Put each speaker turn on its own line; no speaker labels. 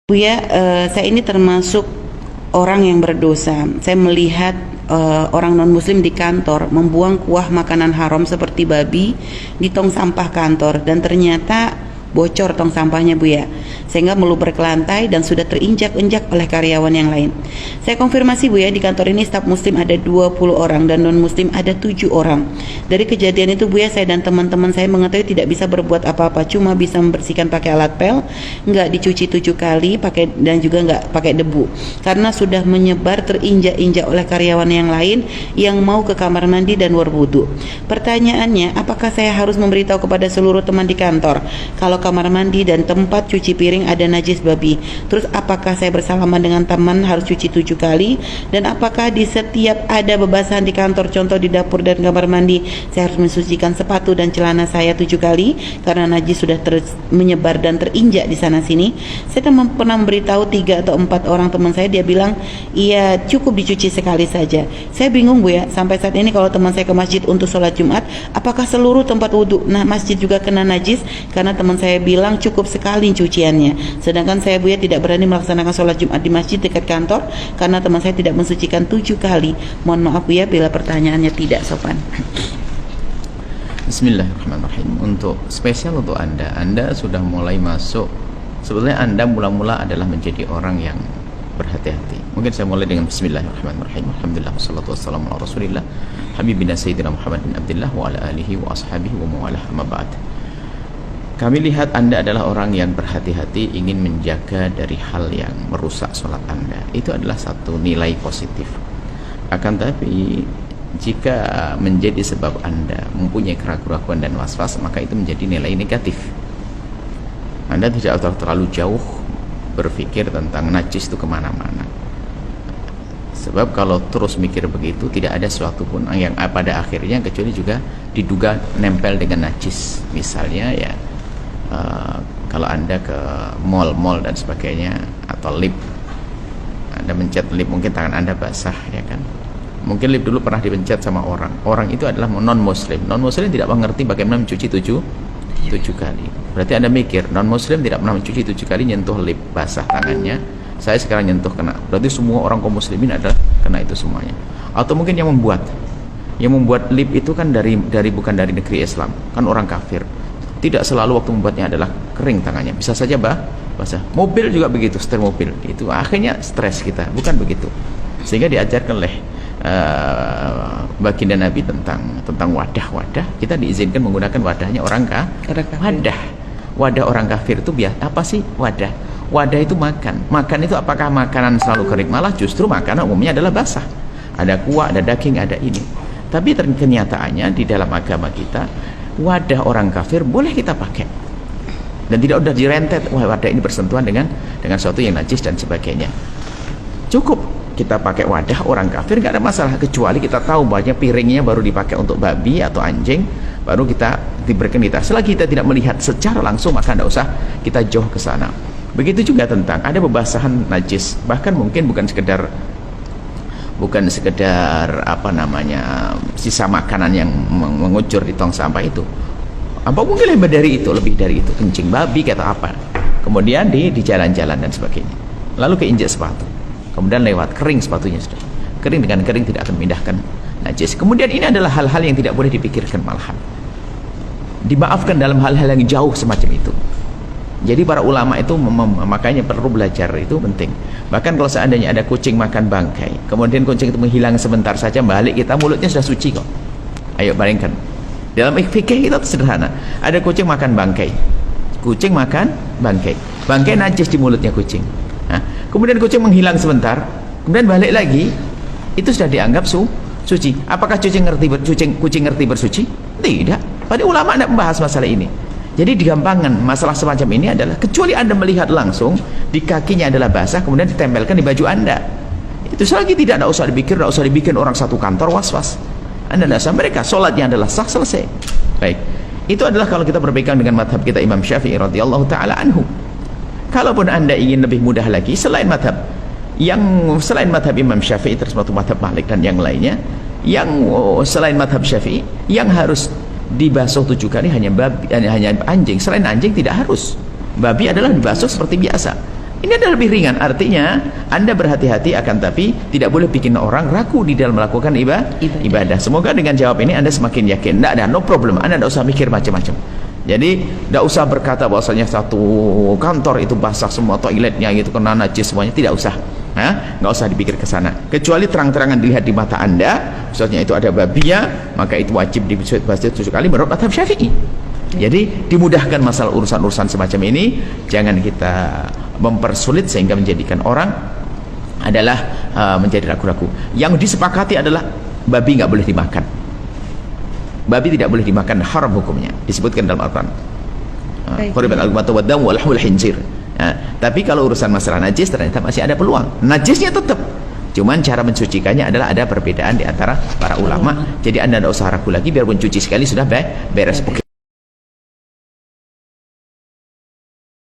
Buya, saya ini termasuk orang yang berdosa. Saya melihat orang non-muslim di kantor membuang kuah makanan haram seperti babi di tong sampah kantor, dan ternyata bocor tong sampahnya, Buya, sehingga meluber ke lantai dan sudah terinjak-injak oleh karyawan yang lain. Saya konfirmasi, Buya, di kantor ini staf muslim ada 20 orang dan non-muslim ada 7 orang. Dari kejadian itu, Buya, saya dan teman-teman saya mengetahui tidak bisa berbuat apa-apa, cuma bisa membersihkan pakai alat pel, nggak dicuci 7 kali dan juga nggak pakai debu, karena sudah menyebar terinjak-injak oleh karyawan yang lain yang mau ke kamar mandi dan berwudu. Pertanyaannya, apakah saya harus memberitahu kepada seluruh teman di kantor kalau kamar mandi dan tempat cuci piring ada najis babi? Terus apakah saya bersalaman dengan teman harus cuci 7 kali? Dan apakah di setiap ada bebasahan di kantor, contoh di dapur dan kamar mandi, saya harus mensucikan sepatu dan celana saya 7 kali karena najis sudah menyebar dan terinjak di sana sini? Saya pernah memberitahu 3 atau 4 orang teman saya, dia bilang iya cukup dicuci sekali saja. Saya bingung, Bu, ya, sampai saat ini kalau teman saya ke masjid untuk sholat Jumat, apakah seluruh tempat wudhu masjid juga kena najis? Karena teman saya bilang cukup sekali cuciannya, sedangkan saya, Bu, ya, tidak berani melaksanakan sholat Jumat di masjid dekat kantor karena teman saya tidak mensucikan 7 kali. Mohon maaf, Bu, ya, bila pertanyaannya tidak sopan.
Bismillahirrahmanirrahim. Untuk spesial untuk Anda sudah mulai masuk, sebetulnya Anda mula-mula adalah menjadi orang yang berhati-hati. Mungkin saya mulai dengan Bismillahirrahmanirrahim. Alhamdulillah wassalatu wassalamu ala Rasulillah Habibina Sayyidina Muhammad bin Abdullah wa ala alihi wa ashabihi wa mawalah, amma ba'd. Kami lihat Anda adalah orang yang berhati-hati, ingin menjaga dari hal yang merusak sholat Anda. Itu adalah satu nilai positif. Akan tapi jika menjadi sebab Anda mempunyai keraguan dan was-was, maka itu menjadi nilai negatif. Anda tidak terlalu jauh berpikir tentang najis itu kemana-mana. Sebab kalau terus mikir begitu, tidak ada sesuatu pun yang pada akhirnya kecuali juga diduga nempel dengan najis. Misalnya ya, kalau Anda ke mall dan sebagainya, atau lift, Anda mencet lift, mungkin tangan Anda basah, ya kan? Mungkin lift dulu pernah dipencet sama orang itu adalah non-muslim tidak mengerti bagaimana mencuci 7 kali. Berarti Anda mikir, non-muslim tidak pernah mencuci 7 kali, nyentuh lift basah tangannya, saya sekarang nyentuh kena, berarti semua orang kaum muslimin adalah kena itu semuanya. Atau mungkin yang membuat lift itu kan bukan dari negeri Islam, kan orang kafir. Tidak selalu waktu membuatnya adalah kering tangannya, bisa saja basah. Mobil juga begitu, setir mobil itu akhirnya stres kita, bukan begitu. Sehingga diajarkan oleh baginda Nabi tentang wadah. Kita diizinkan menggunakan wadahnya orang kafir. Wadah orang kafir itu apa sih wadah? Wadah itu makan itu apakah makanan selalu kering? Malah justru makanan umumnya adalah basah, ada kuah, ada daging, ada ini. Tapi kenyataannya di dalam agama kita, wadah orang kafir boleh kita pakai dan tidak udah direntet, wah wadah ini bersentuhan dengan sesuatu yang najis dan sebagainya. Cukup kita pakai wadah orang kafir, nggak ada masalah, kecuali kita tahu bahwa piringnya baru dipakai untuk babi atau anjing, baru kita diberikan kita. Selagi kita tidak melihat secara langsung, maka tidak usah kita jauh ke sana. Begitu juga tentang ada bebasahan najis, bahkan mungkin bukan sekedar sisa makanan yang mengucur di tong sampah itu, apa mungkin lebih dari itu, kencing babi atau apa, kemudian di jalan-jalan dan sebagainya, lalu keinjak sepatu, kemudian lewat, kering sepatunya, sudah kering, dengan kering tidak akan memindahkan najis. Kemudian ini adalah hal-hal yang tidak boleh dipikirkan, malahan dimaafkan dalam hal-hal yang jauh semacam itu. Jadi para ulama itu makanya perlu belajar, itu penting. Bahkan kalau seandainya ada kucing makan bangkai, kemudian kucing itu menghilang sebentar saja, balik kita mulutnya sudah suci kok. Ayo bayangkan, dalam fikih itu sederhana, ada kucing makan bangkai, bangkai najis di mulutnya kucing. Nah, kemudian kucing menghilang sebentar, kemudian balik lagi, itu sudah dianggap suci. Apakah kucing ngerti bersuci? Tidak. Pada ulama tidak membahas masalah ini. Jadi digampangkan masalah semacam ini adalah, kecuali Anda melihat langsung di kakinya adalah basah, kemudian ditempelkan di baju Anda, itu selagi tidak usah dibikin orang satu kantor was-was. Anda tidak usah, mereka sholatnya adalah sah, selesai. Baik, itu adalah kalau kita berpegang dengan madhab kita Imam Syafi'i radhiyallahu ta'ala anhu. Kalaupun Anda ingin lebih mudah lagi, selain madhab Imam Syafi'i, termasuk madhab Malik dan yang lainnya, yang selain madhab Syafi'i, yang harus dibasuh 7 kali hanya anjing. Selain anjing tidak harus. Babi adalah dibasuh seperti biasa. Ini adalah lebih ringan, artinya Anda berhati-hati, akan tapi tidak boleh bikin orang ragu di dalam melakukan ibadah. Semoga dengan jawab ini Anda semakin yakin. Tidak ada, no problem, Anda tidak usah mikir macam-macam. Jadi tidak usah berkata bahwasanya satu kantor itu basah semua, toiletnya itu kena najis semuanya, tidak usah. Nggak usah dipikir ke sana. Kecuali terang-terangan dilihat di mata Anda, maksudnya itu ada babinya, maka itu wajib dibasuh 7 kali menurut mazhab Syafi'i. Jadi dimudahkan masalah urusan-urusan semacam ini, jangan kita mempersulit sehingga menjadikan orang adalah menjadi ragu-ragu. Yang disepakati adalah babi nggak boleh dimakan. Babi tidak boleh dimakan, haram hukumnya, disebutkan dalam Al-Quran. Quribat al-matu wad-damu wa lahmul khinzir. Tapi kalau urusan masalah najis ternyata masih ada peluang. Najisnya tetap, cuman cara mencucikannya adalah ada perbedaan di antara para ulama. Jadi Anda tidak usah ragu lagi, biarpun cuci sekali sudah beres.